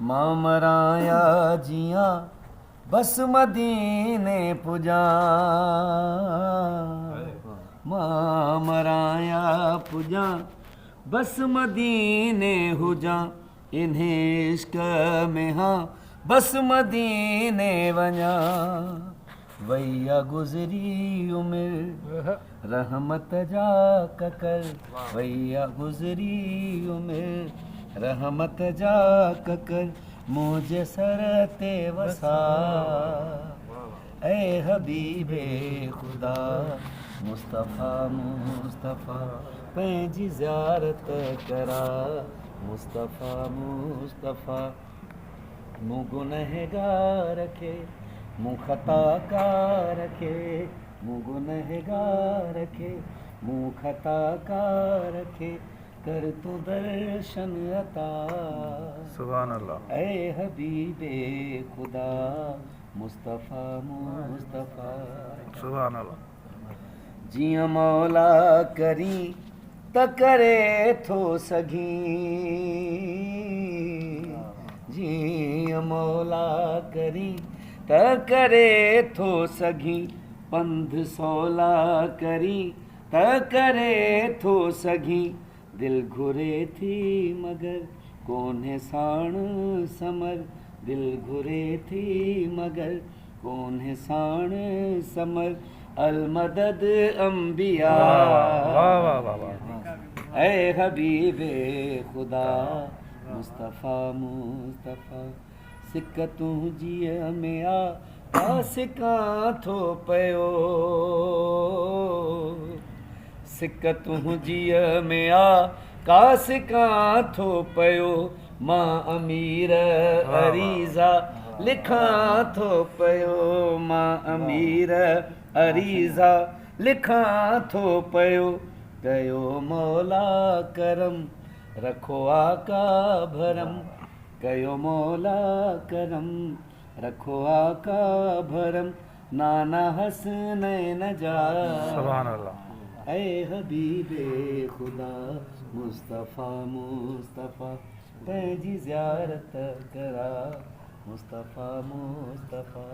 मां मराया जियां बस मदीने पुजा, मां मराया पुजा बस मदीने हुजा, इन्हें इश्क में हाँ बस मदीने वञा। वैया गुज़री उमिर रहमत जा ककर, वैया गुज़री उमिर रहमत जा ककर, मुझे सर ते वसा ऐ हबीबे खुदा मुस्तफ़ा मुस्तफ़ा पंहिंजी ज़ियारत करा। मुस्तफ़ा मुस्तफ़ा मूं गुनहगार खे, मूं ख़ताकार खे, मूं गुनहगार खे, मूं ख़ताकार खे कर तू दर्शन अता। सुभान अल्लाह। ऐ हबीबे खुदा मुस्तफ़ा मुस्तफ़ा। सुभान अल्लाह। जियां मौला करी त करे थो सघी, जियां मौला करी त करे थो सघी, पंध सौला करी त करे थो सघी, दिल घुरे थी मगर कोन्हे साण समर, दिल घुरे थी मगर कोन्हे साण समर, अल मदद अंबिया वाह वाह वाह वाह। ऐ हबीबे खुदा मुस्तफ़ा मुस्तफ़ा। सिक तुंहिंजीअ में आ का सिकां थो पियो, सिक तुंहिंजीअ में आ का सिकां थो पियो, मां अमीर अरीज़ा लिखां थो पियो, मां अमीर अरीज़ा लिखां थो पियो, कयो मौला करम रखो आका भरम, कयो मौला करम रखो आका भरम, नाना हसनैन जा सुभान अल्लाह। ऐ हबीबे खुदा मुस्तफ़ा मुस्तफ़ा पंहिंजी ज़ियारत करा। मुस्तफ़ा मुस्तफ़ा।